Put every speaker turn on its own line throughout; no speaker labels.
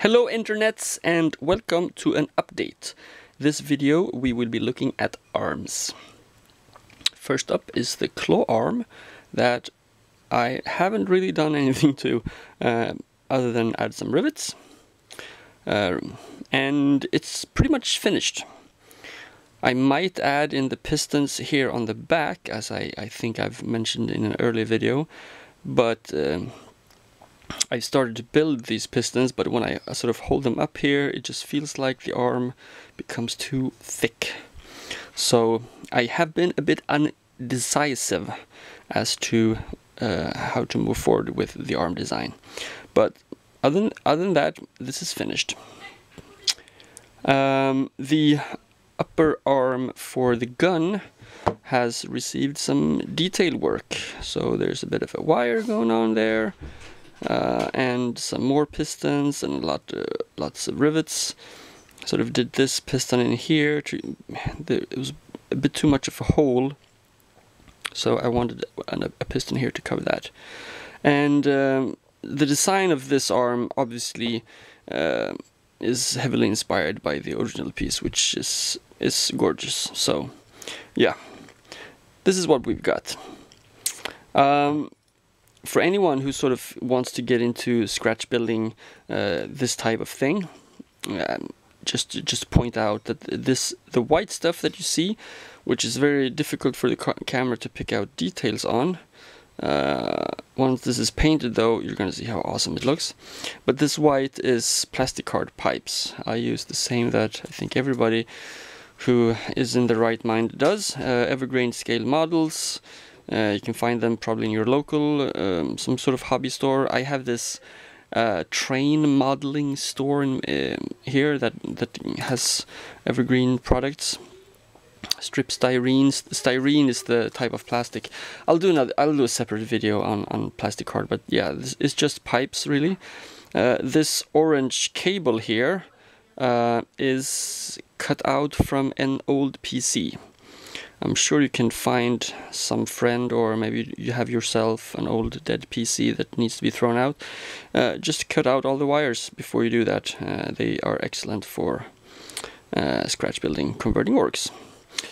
Hello internets and welcome to an update. This video we will be looking at arms. First up is the claw arm that I haven't really done anything to other than add some rivets. And it's pretty much finished. I might add in the pistons here on the back, as I think I've mentioned in an earlier video, but I started to build these pistons, but when I sort of hold them up here, it just feels like the arm becomes too thick. So I have been a bit undecisive as to how to move forward with the arm design. But other than that, this is finished. The upper arm for the gun has received some detail work. So there's a bit of a wire going on there. And some more pistons and lots of rivets. Sort of did this piston in here. It was a bit too much of a hole, so I wanted a piston here to cover that. And the design of this arm obviously is heavily inspired by the original piece, which is gorgeous. So yeah, this is what we've got. For anyone who sort of wants to get into scratch building this type of thing, just point out that the white stuff that you see, which is very difficult for the camera to pick out details on. Once this is painted though, you're going to see how awesome it looks. But this white is plastic card pipes. I use the same that I think everybody who is in the right mind does. Evergreen scale models. You can find them probably in your local, some sort of hobby store. I have this train modeling store here that has evergreen products. Strip styrene. Styrene is the type of plastic. I'll do a separate video on plastic card, but yeah, this is just pipes really. This orange cable here is cut out from an old PC. I'm sure you can find some friend, or maybe you have yourself an old dead PC that needs to be thrown out. Just cut out all the wires before you do that. They are excellent for scratch building converting orcs.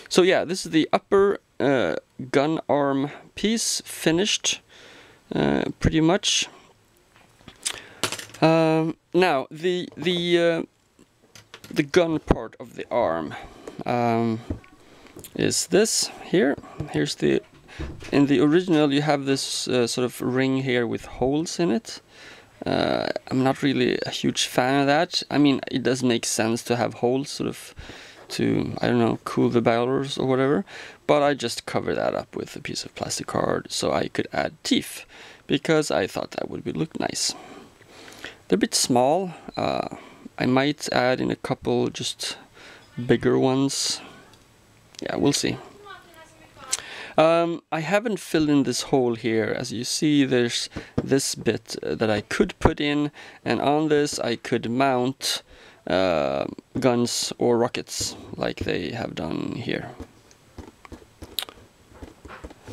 So yeah, this is the upper gun arm piece finished pretty much. Now the gun part of the arm. Is this here. Here's in the original you have this sort of ring here with holes in it. I'm not really a huge fan of that. I mean, it does make sense to have holes sort of to, I don't know, cool the barrels or whatever, but I just cover that up with a piece of plastic card so I could add teeth, because I thought that would look nice. They're a bit small. I might add in a couple just bigger ones. Yeah, we'll see. I haven't filled in this hole here. As you see, there's this bit that I could put in, and on this I could mount guns or rockets like they have done here.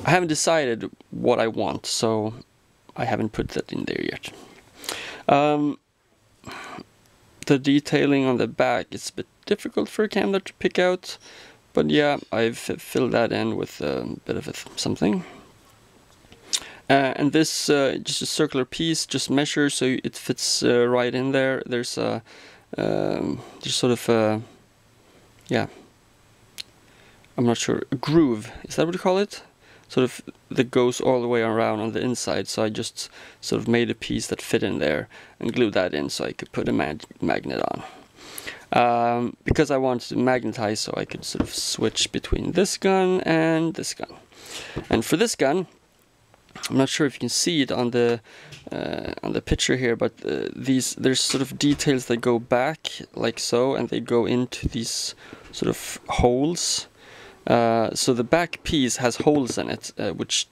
I haven't decided what I want, so I haven't put that in there yet. The detailing on the back is a bit difficult for a camera to pick out. But yeah, I've filled that in with a bit of something. And this, just a circular piece, just measures so it fits right in there. There's sort of a, yeah, I'm not sure, a groove, is that what you call it? Sort of that goes all the way around on the inside, so I just sort of made a piece that fit in there and glued that in so I could put a magnet on. Because I wanted to magnetize, so I could sort of switch between this gun and this gun. And for this gun, I'm not sure if you can see it on the picture here, but there's sort of details that go back like so, and they go into these sort of holes. So the back piece has holes in it, which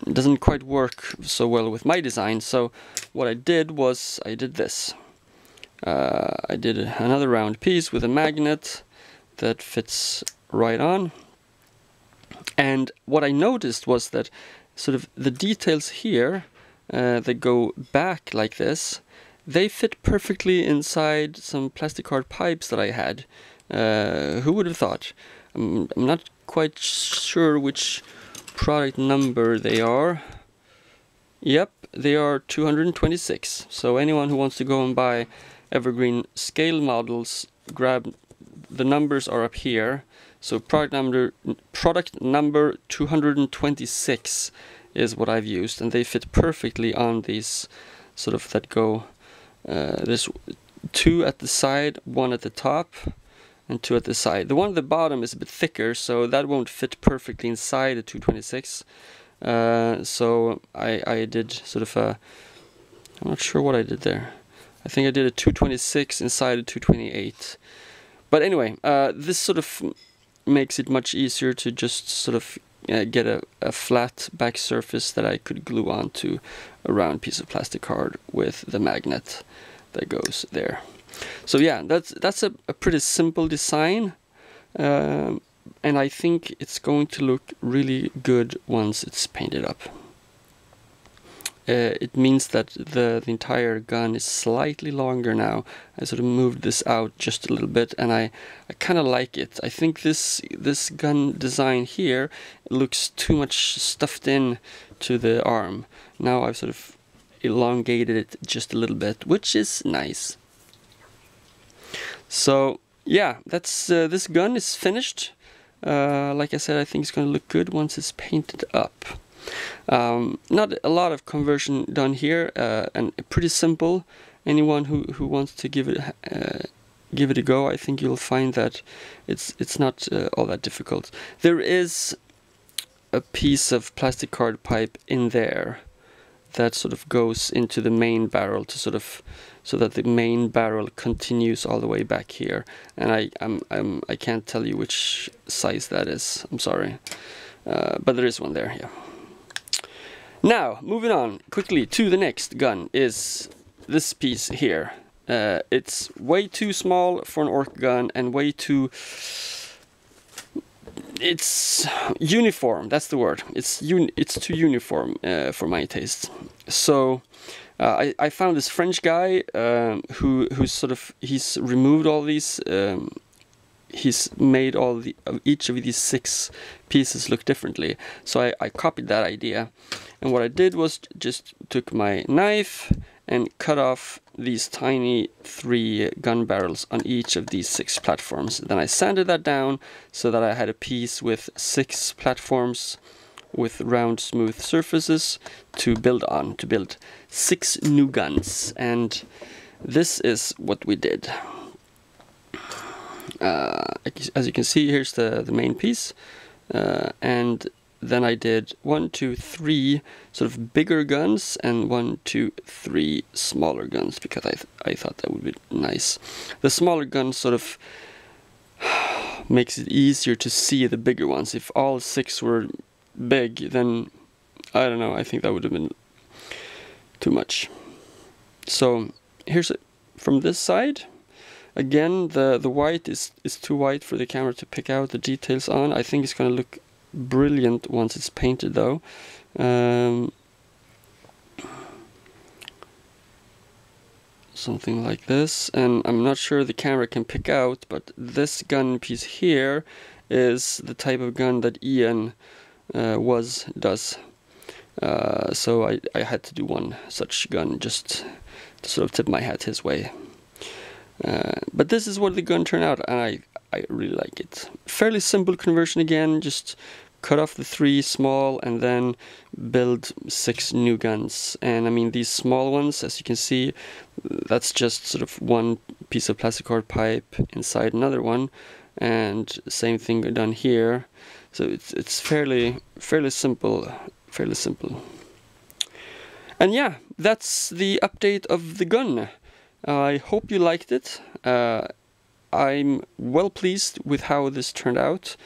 doesn't quite work so well with my design. So what I did was I did this. I did another round piece with a magnet that fits right on. And what I noticed was that sort of the details here that go back like this, they fit perfectly inside some plastic card pipes that I had. Who would have thought? I'm not quite sure which product number they are. Yep, they are 226. So anyone who wants to go and buy evergreen scale models, grab the numbers are up here. So product number 226 is what I've used, and they fit perfectly on these sort of that go. There's 2 at the side, 1 at the top, and 2 at the side. The one at the bottom is a bit thicker, so that won't fit perfectly inside the 226. So I did sort of a, I'm not sure what I did there. I think I did a 226 inside a 228. But anyway, this sort of makes it much easier to just sort of get a flat back surface that I could glue onto a round piece of plastic card with the magnet that goes there. So yeah, that's a pretty simple design, and I think it's going to look really good once it's painted up. It means that the entire gun is slightly longer now. I sort of moved this out just a little bit, and I kind of like it. I think this gun design here looks too much stuffed in to the arm. Now I've sort of elongated it just a little bit, which is nice. So yeah, that's this gun is finished. Like I said, I think it's going to look good once it's painted up. Not a lot of conversion done here, and pretty simple. Anyone who wants to give it a go, I think you'll find that it's not all that difficult. There is a piece of plastic card pipe in there that sort of goes into the main barrel to sort of, so that the main barrel continues all the way back here. And I can't tell you which size that is. I'm sorry, but there is one there. Yeah. Now, moving on quickly to the next gun is this piece here. It's way too small for an orc gun and way too... It's uniform, that's the word. It's too uniform for my taste. So I found this French guy who's sort of, he's removed all these... he's made each of these 6 pieces look differently. So I copied that idea, and what I did was just took my knife and cut off these tiny 3 gun barrels on each of these 6 platforms. Then I sanded that down so that I had a piece with 6 platforms with round smooth surfaces to build on, to build 6 new guns. And this is what we did. As you can see, here's the main piece, and then I did 1, 2, 3 sort of bigger guns and 1, 2, 3 smaller guns, because I thought that would be nice. The smaller guns sort of makes it easier to see the bigger ones. If all 6 were big, then I don't know, I think that would have been too much. So here's it from this side. Again, the white is too white for the camera to pick out the details on. I think it's going to look brilliant once it's painted, though. Something like this, and I'm not sure the camera can pick out, but this gun piece here is the type of gun that Ian does. So I had to do one such gun just to sort of tip my hat his way. But this is what the gun turned out, and I really like it. Fairly simple conversion again, just cut off the 3 small and then build 6 new guns. And I mean, these small ones, as you can see, that's just sort of one piece of plastic card pipe inside another one, and same thing done here. So it's fairly simple, And yeah, that's the update of the gun. I hope you liked it. I'm well pleased with how this turned out,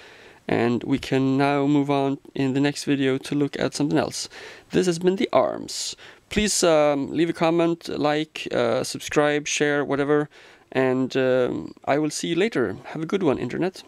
and we can now move on in the next video to look at something else. This has been the arms. Please leave a comment, like, subscribe, share, whatever, and I will see you later. Have a good one, Internet.